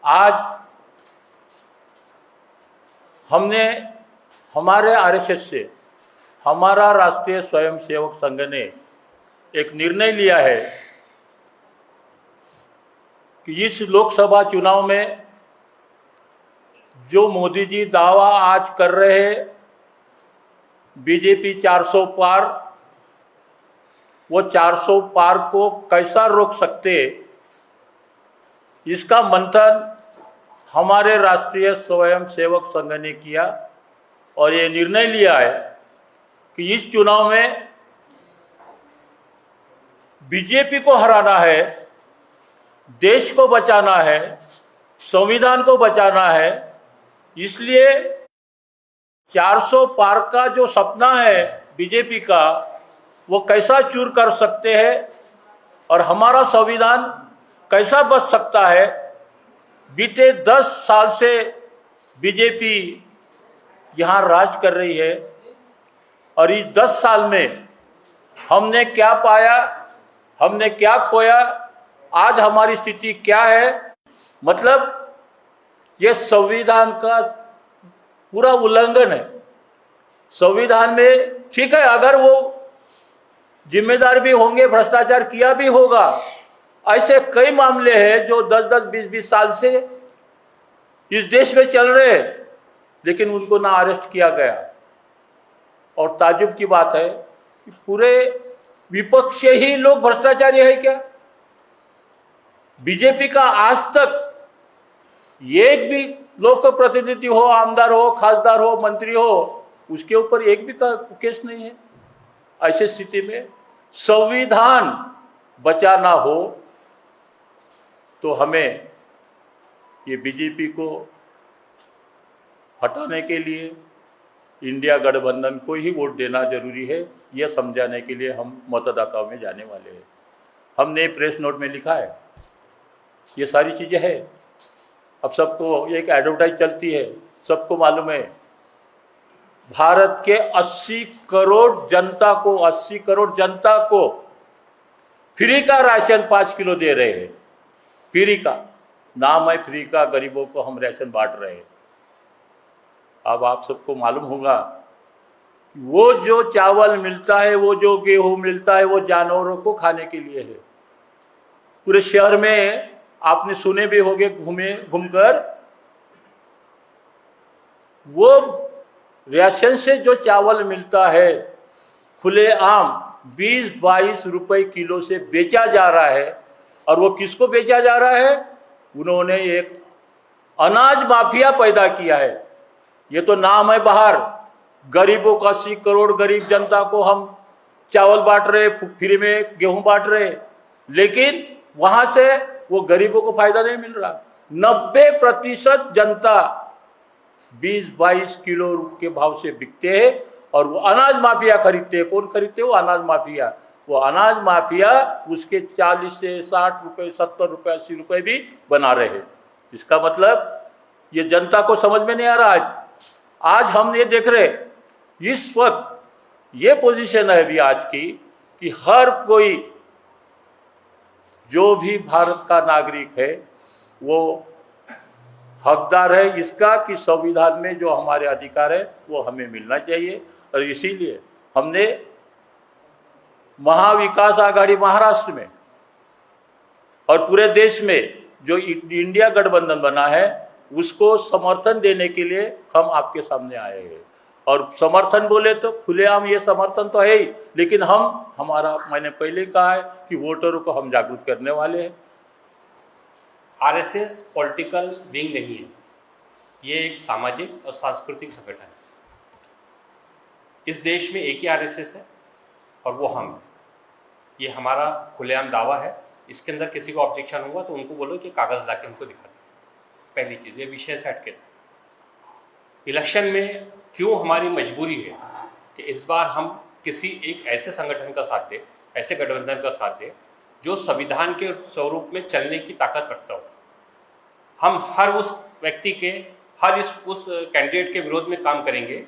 आज हमने हमारे आरएसएस से, हमारा राष्ट्रीय स्वयंसेवक संघ ने एक निर्णय लिया है कि इस लोकसभा चुनाव में जो मोदी जी दावा आज कर रहे हैं बीजेपी 400 पार, वो 400 पार को कैसा रोक सकते, इसका मंथन हमारे राष्ट्रीय स्वयंसेवक संघ ने किया और ये निर्णय लिया है कि इस चुनाव में बीजेपी को हराना है, देश को बचाना है, संविधान को बचाना है। इसलिए 400 पार का जो सपना है बीजेपी का, वो कैसा चूर कर सकते हैं और हमारा संविधान कैसा बच सकता है। बीते 10 साल से बीजेपी यहाँ राज कर रही है और इस 10 साल में हमने क्या पाया, हमने क्या खोया, आज हमारी स्थिति क्या है। मतलब ये संविधान का पूरा उल्लंघन है। संविधान में ठीक है, अगर वो जिम्मेदार भी होंगे, भ्रष्टाचार किया भी होगा, ऐसे कई मामले हैं जो 10-10, 20-20 साल से इस देश में चल रहे हैं, लेकिन उनको ना अरेस्ट किया गया। और ताज्जुब की बात है कि पूरे विपक्ष ही लोग भ्रष्टाचारी है क्या? बीजेपी का आज तक एक भी लोक प्रतिनिधि हो, आमदार हो, खासदार हो, मंत्री हो, उसके ऊपर एक भी केस नहीं है। ऐसी स्थिति में संविधान बचाना हो तो हमें ये बीजेपी को हटाने के लिए इंडिया गठबंधन को ही वोट देना जरूरी है। यह समझाने के लिए हम मतदाताओं में जाने वाले हैं। हमने प्रेस नोट में लिखा है, ये सारी चीज़ें हैं। अब सबको एक एडवर्टाइज चलती है, सबको मालूम है भारत के 80 करोड़ जनता को फ्री का राशन 5 किलो दे रहे हैं। फ्री का नाम है, फ्री का, गरीबों को हम राशन बांट रहे हैं। अब आप सबको मालूम होगा वो जो चावल मिलता है, वो जो गेहूं मिलता है, वो जानवरों को खाने के लिए है। पूरे शहर में आपने सुने भी होंगे घूमकर, वो राशन से जो चावल मिलता है खुलेआम 20-22 रुपए किलो से बेचा जा रहा है। और वो किसको बेचा जा रहा है? उन्होंने एक अनाज माफिया पैदा किया है। ये तो नाम है बाहर, गरीबों का 80 करोड़ गरीब जनता को हम चावल बांट रहे, फ्री में गेहूं बांट रहे, लेकिन वहां से वो गरीबों को फायदा नहीं मिल रहा। 90% जनता 20-22 किलो के भाव से बिकते हैं और वो अनाज माफिया खरीदते हैं। कौन खरीदते हैं? वो अनाज माफिया। वो अनाज माफिया उसके 40 से 60 रुपए, 70 रुपए, 80 रुपए भी बना रहे हैं। इसका मतलब ये जनता को समझ में नहीं आ रहा। आज हम ये देख रहे, इस वक्त ये पोजीशन है अभी आज की कि हर कोई जो भी भारत का नागरिक है वो हकदार है इसका कि संविधान में जो हमारे अधिकार है वो हमें मिलना चाहिए। और इसीलिए हमने महाविकास आघाड़ी महाराष्ट्र में और पूरे देश में जो इंडिया गठबंधन बना है उसको समर्थन देने के लिए हम आपके सामने आए हैं। और समर्थन बोले तो खुलेआम ये समर्थन तो है ही, लेकिन मैंने पहले कहा है कि वोटरों को हम जागरूक करने वाले हैं। आरएसएस पॉलिटिकल विंग नहीं है, ये एक सामाजिक और सांस्कृतिक संगठन है। इस देश में एक ही आरएसएस है और वो हम हैं। ये हमारा खुलेआम दावा है। इसके अंदर किसी को ऑब्जेक्शन होगा तो उनको बोलो कि कागज़ ला के उनको दिखा दो। पहली चीज़, ये विषय से हटके था। इलेक्शन में क्यों हमारी मजबूरी है कि इस बार हम किसी एक ऐसे संगठन का साथ दें, ऐसे गठबंधन का साथ दें जो संविधान के स्वरूप में चलने की ताकत रखता हो। हम हर उस व्यक्ति के, उस कैंडिडेट के विरोध में काम करेंगे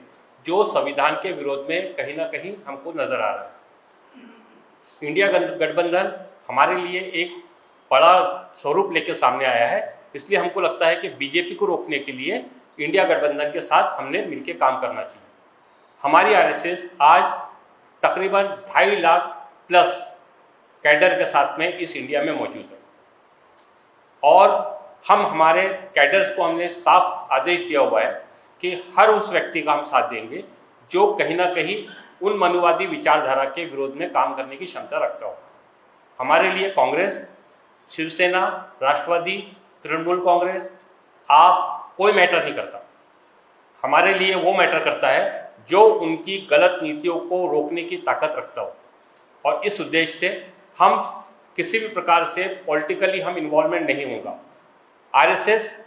जो संविधान के विरोध में कहीं ना कहीं हमको नजर आ रहा है। इंडिया गठबंधन हमारे लिए एक बड़ा स्वरूप लेकर सामने आया है इसलिए हमको लगता है कि बीजेपी को रोकने के लिए इंडिया गठबंधन के साथ हमने मिलकर काम करना चाहिए। हमारी आरएसएस आज तकरीबन 2.5 लाख प्लस कैडर के साथ में इस इंडिया में मौजूद है और हम हमारे कैडर्स को हमने साफ आदेश दिया हुआ है कि हर उस व्यक्ति का हम साथ देंगे जो कहीं ना कहीं उन मनुवादी विचारधारा के विरोध में काम करने की क्षमता रखता हो। हमारे लिए कांग्रेस, शिवसेना, राष्ट्रवादी, तृणमूल कांग्रेस, आप कोई मैटर नहीं करता। हमारे लिए वो मैटर करता है जो उनकी गलत नीतियों को रोकने की ताकत रखता हो और इस उद्देश्य से हम किसी भी प्रकार से पॉलिटिकली हम इन्वॉल्वमेंट नहीं होगा। आरएसएस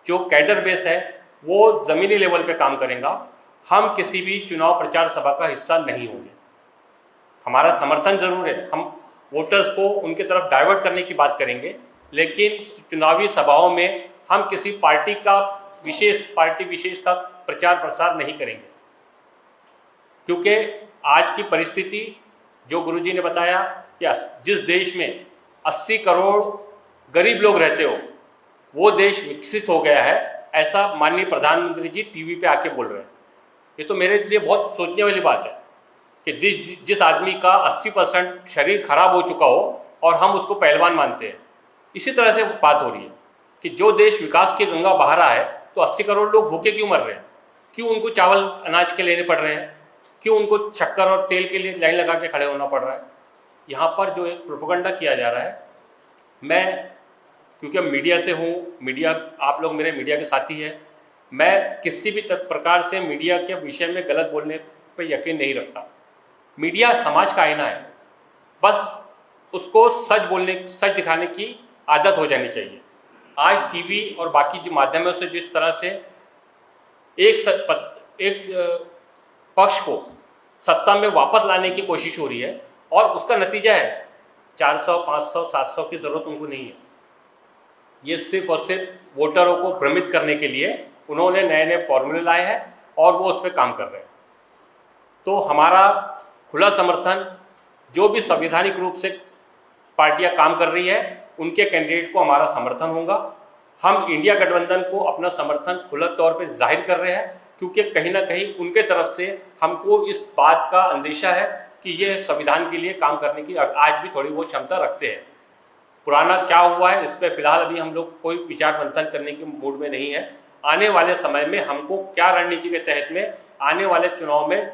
जो कैडर बेस है वो ज़मीनी लेवल पे काम करेगा। हम किसी भी चुनाव प्रचार सभा का हिस्सा नहीं होंगे। हमारा समर्थन जरूर है, हम वोटर्स को उनके तरफ डाइवर्ट करने की बात करेंगे, लेकिन चुनावी सभाओं में हम किसी पार्टी विशेष का प्रचार प्रसार नहीं करेंगे, क्योंकि आज की परिस्थिति जो गुरुजी ने बताया कि जिस देश में 80 करोड़ गरीब लोग रहते हो वो देश विकसित हो गया है, ऐसा माननीय प्रधानमंत्री जी टीवी पे आके बोल रहे हैं। ये तो मेरे लिए बहुत सोचने वाली बात है कि जिस आदमी का 80% शरीर खराब हो चुका हो और हम उसको पहलवान मानते हैं। इसी तरह से बात हो रही है कि जो देश विकास की गंगा बहा रहा है तो 80 करोड़ लोग भूखे क्यों मर रहे हैं, क्यों उनको चावल अनाज के लेने पड़ रहे हैं, क्यों उनको शक्कर और तेल के लिए लाइन लगा के खड़े होना पड़ रहा है। यहाँ पर जो एक प्रोपेगेंडा किया जा रहा है, मैं क्योंकि मैं मीडिया से हूँ, मीडिया आप लोग मेरे मीडिया के साथी हैं, मैं किसी भी प्रकार से मीडिया के विषय में गलत बोलने पे यकीन नहीं रखता। मीडिया समाज का आईना है, बस उसको सच दिखाने की आदत हो जानी चाहिए। आज टीवी और बाकी जो माध्यमों से जिस तरह से एक पक्ष को सत्ता में वापस लाने की कोशिश हो रही है और उसका नतीजा है 400, 500, 700 की ज़रूरत उनको नहीं है। ये सिर्फ और सिर्फ वोटरों को भ्रमित करने के लिए उन्होंने नए नए फॉर्मूले लाए हैं और वो उस पर काम कर रहे हैं। तो हमारा खुला समर्थन, जो भी संवैधानिक रूप से पार्टियां काम कर रही है उनके कैंडिडेट को हमारा समर्थन होगा। हम इंडिया गठबंधन को अपना समर्थन खुला तौर पे जाहिर कर रहे हैं, क्योंकि कहीं ना कहीं उनके तरफ से हमको इस बात का अंदेशा है कि ये संविधान के लिए काम करने की आज भी थोड़ी बहुत क्षमता रखते हैं। पुराना क्या हुआ है इस पर फिलहाल अभी हम लोग कोई विचार मंथन करने के मूड में नहीं है। आने वाले समय में हमको क्या रणनीति के तहत में आने वाले चुनाव में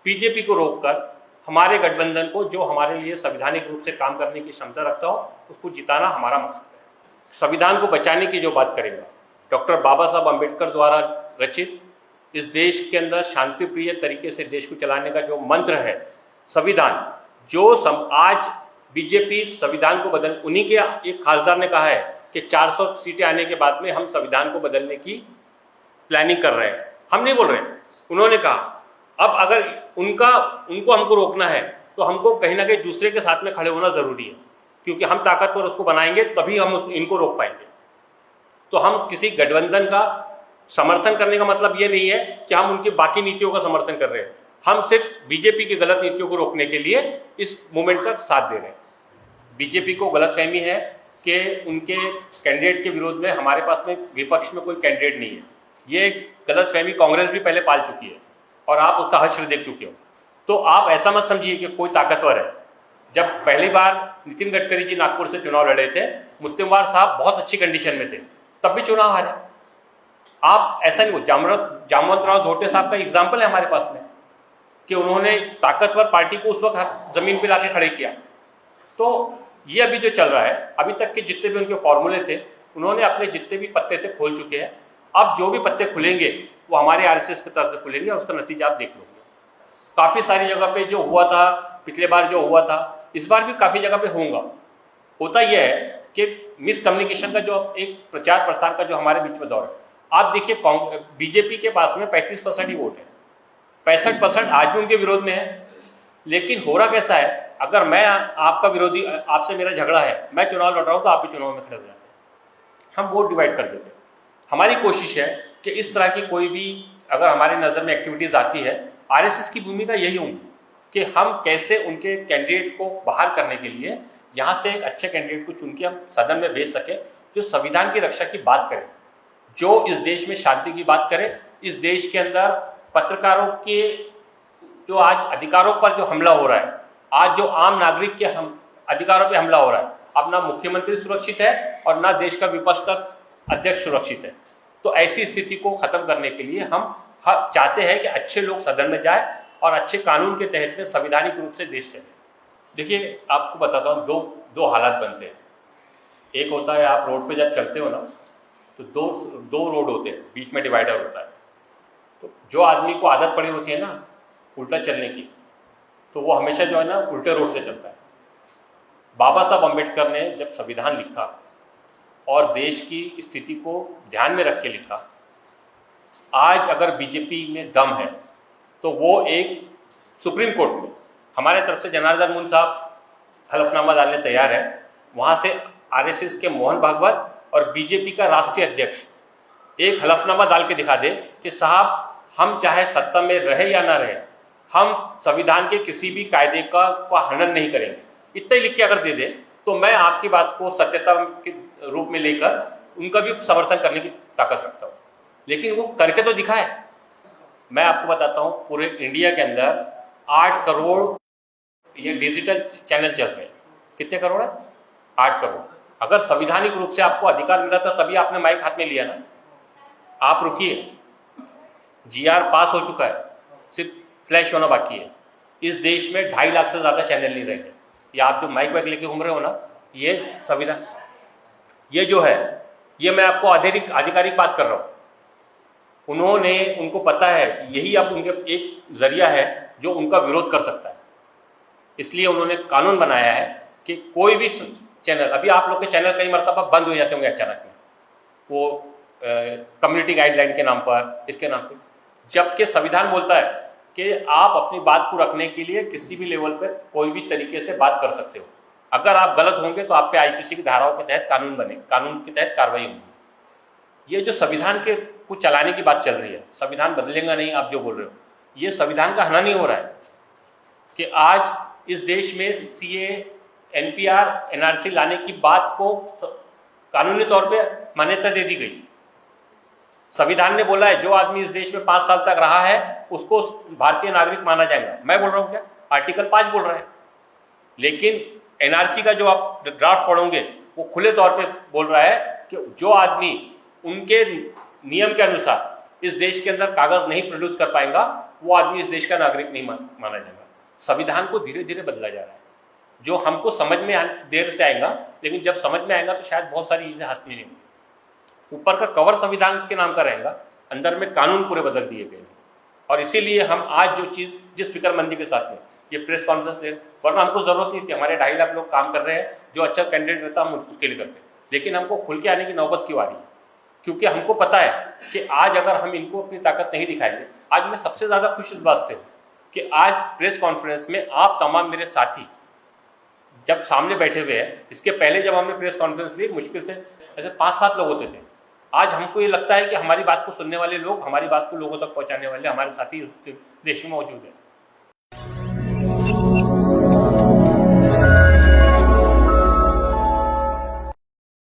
बीजेपी को रोककर हमारे गठबंधन को, जो हमारे लिए संवैधानिक रूप से काम करने की क्षमता रखता हो, उसको जिताना हमारा मकसद है। संविधान को बचाने की जो बात करेंगे, डॉक्टर बाबा साहब अम्बेडकर द्वारा रचित इस देश के अंदर शांति प्रिय तरीके से देश को चलाने का जो मंत्र है संविधान, जो आज बीजेपी संविधान को बदल, उन्हीं के एक खासदार ने कहा है कि 400 सीटें आने के बाद में हम संविधान को बदलने की प्लानिंग कर रहे हैं। हम नहीं बोल रहे हैं, उन्होंने कहा। अब अगर उनको हमको रोकना है तो हमको कहीं ना कहीं दूसरे के साथ में खड़े होना ज़रूरी है, क्योंकि हम ताकतवर उसको बनाएंगे तभी हम इनको रोक पाएंगे। तो हम किसी गठबंधन का समर्थन करने का मतलब ये नहीं है कि हम उनकी बाकी नीतियों का समर्थन कर रहे हैं। हम सिर्फ बीजेपी की गलत नीतियों को रोकने के लिए इस मूवमेंट का साथ दे रहे हैं। बीजेपी को गलतफहमी है कि उनके कैंडिडेट के विरोध में हमारे पास में विपक्ष में कोई कैंडिडेट नहीं है। ये गलतफहमी कांग्रेस भी पहले पाल चुकी है और आप उसका हश्र देख चुके हो। तो आप ऐसा मत समझिए कि कोई ताकतवर है। जब पहली बार नितिन गडकरी जी नागपुर से चुनाव लड़े थे, मुत्तेमवार साहब बहुत अच्छी कंडीशन में थे, तब भी चुनाव हारे। आप ऐसा नहीं हो, जामवंत राव धोटे साहब का एग्जाम्पल है हमारे पास में कि उन्होंने ताकतवर पार्टी को उस वक्त जमीन पे लाके खड़े किया। तो ये अभी जो चल रहा है, अभी तक के जितने भी उनके फॉर्मूले थे, उन्होंने अपने जितने भी पत्ते थे खोल चुके हैं। अब जो भी पत्ते खुलेंगे वो हमारे आरएसएस की तरफ से खुलेंगे और उसका नतीजा आप देख लोगे। काफ़ी सारी जगह पे जो हुआ था, पिछले बार जो हुआ था, इस बार भी काफ़ी जगह पे होगा। होता यह है कि मिसकम्युनिकेशन का जो एक प्रचार प्रसार का जो हमारे बीच में दौर है, आप देखिए बीजेपी के पास में 35% ही वोट है, 65% आज भी उनके विरोध में है। लेकिन हो रहा कैसा है, अगर मैं आपका विरोधी, आपसे मेरा झगड़ा है, मैं चुनाव लड़ रहा हूँ तो आप भी चुनाव में खड़े हो जाते हैं, हम वोट डिवाइड कर देते हैं। हमारी कोशिश है कि इस तरह की कोई भी अगर हमारी नज़र में एक्टिविटीज़ आती है, आरएसएस की भूमिका यही होगी कि हम कैसे उनके कैंडिडेट को बाहर करने के लिए यहाँ से एक अच्छे कैंडिडेट को चुन के हम सदन में भेज सकें जो संविधान की रक्षा की बात करे, जो इस देश में शांति की बात करे, इस देश के अंदर पत्रकारों के जो आज अधिकारों पर जो हमला हो रहा है, आज जो आम नागरिक के अधिकारों पर हमला हो रहा है, अब ना मुख्यमंत्री सुरक्षित है और ना देश का विपक्ष का अध्यक्ष सुरक्षित है। तो ऐसी स्थिति को खत्म करने के लिए हम चाहते हैं कि अच्छे लोग सदन में जाए और अच्छे कानून के तहत में संवैधानिक रूप से देश चले। देखिए, आपको बताता हूँ, दो हालात बनते हैं। एक होता है, आप रोड पे जब चलते हो ना, तो दो रोड होते हैं, बीच में डिवाइडर होता है। तो जो आदमी को आदत पड़ी होती है ना उल्टा चलने की, तो वो हमेशा जो है ना उल्टे रोड से चलता है। बाबा साहब अम्बेडकर ने जब संविधान लिखा और देश की स्थिति को ध्यान में रख के लिखा, आज अगर बीजेपी में दम है तो वो एक सुप्रीम कोर्ट में हमारे तरफ से जनार्दन मुन साहब हलफनामा डालने तैयार है, वहाँ से आरएसएस के मोहन भागवत और बीजेपी का राष्ट्रीय अध्यक्ष एक हलफनामा डाल के दिखा दे कि साहब, हम चाहे सत्ता में रहे या ना रहे, हम संविधान के किसी भी कायदे का हनन नहीं करेंगे, इतना ही लिख के अगर दे दे तो मैं आपकी बात को सत्यता के रूप में लेकर उनका भी समर्थन करने की ताकत रखता हूँ। लेकिन वो करके तो दिखाए। मैं आपको बताता हूँ, पूरे इंडिया के अंदर 8 करोड़ ये डिजिटल चैनल चल रहे हैं। कितने करोड़ है? 8 करोड़। अगर संवैधानिक रूप से आपको अधिकार मिला था तभी आपने माइक हाथ में लिया ना। आप रुकिए, जीआर पास हो चुका है, सिर्फ फ्लैश होना बाकी है। इस देश में 2.5 लाख से ज़्यादा चैनल नहीं रहेंगे। या आप जो माइक वाइक लेके घूम रहे हो ना, ये संविधान, ये जो है, ये मैं आपको आधिकारिक बात कर रहा हूँ। उनको पता है यही अब उनके एक जरिया है जो उनका विरोध कर सकता है। इसलिए उन्होंने कानून बनाया है कि कोई भी चैनल, अभी आप लोग के चैनल कई मरतबा बंद हो जाते होंगे अचानक में, वो कम्युनिटी गाइडलाइन के नाम पर, इसके नाम पर, जबकि संविधान बोलता है कि आप अपनी बात को रखने के लिए किसी भी लेवल पर कोई भी तरीके से बात कर सकते हो। अगर आप गलत होंगे तो आप पे आईपीसी की धाराओं के तहत कानून के तहत कार्रवाई होगी। ये जो संविधान के को चलाने की बात चल रही है, संविधान बदलेगा नहीं, आप जो बोल रहे हो, ये संविधान का हनन ही हो रहा है कि आज इस देश में सीए, एनपीआर, एनआरसी लाने की बात को कानूनी तौर पे मान्यता दे दी गई। संविधान ने बोला है जो आदमी इस देश में 5 साल तक रहा है उसको भारतीय नागरिक माना जाएगा। मैं बोल रहा हूँ क्या? आर्टिकल 5 बोल रहा है। लेकिन एनआरसी का जो आप ड्राफ्ट पढ़ोगे वो खुले तौर पे बोल रहा है कि जो आदमी उनके नियम के अनुसार इस देश के अंदर कागज नहीं प्रोड्यूस कर पाएगा वो आदमी इस देश का नागरिक नहीं माना जाएगा। संविधान को धीरे धीरे बदला जा रहा है, जो हमको समझ में देर से आएगा, लेकिन जब समझ में आएगा तो शायद बहुत सारी चीज़ें हाथ में नहीं होंगी। ऊपर का कवर संविधान के नाम का रहेगा, अंदर में कानून पूरे बदल दिए गए। और इसीलिए हम आज जो चीज़ जिस फिक्रमंदी के साथ में ये प्रेस कॉन्फ्रेंस ले, वरना हमको ज़रूरत नहीं थी। हमारे 2.5 लाख लोग काम कर रहे हैं, जो अच्छा कैंडिडेट रहता हम उसके लिए करते, लेकिन हमको खुल के आने की नौबत क्यों आ रही है? क्योंकि हमको पता है कि आज अगर हम इनको अपनी ताकत नहीं दिखाएंगे, आज मैं सबसे ज़्यादा खुश इस बात से हूँ कि आज प्रेस कॉन्फ्रेंस में आप तमाम मेरे साथी जब सामने बैठे हुए हैं। इसके पहले जब हमने प्रेस कॉन्फ्रेंस ली मुश्किल से ऐसे 5-7 लोग होते थे। आज हमको ये लगता है कि हमारी बात को सुनने वाले लोग, हमारी बात को लोगों तक पहुँचाने वाले हमारे साथी देश में मौजूद हैं।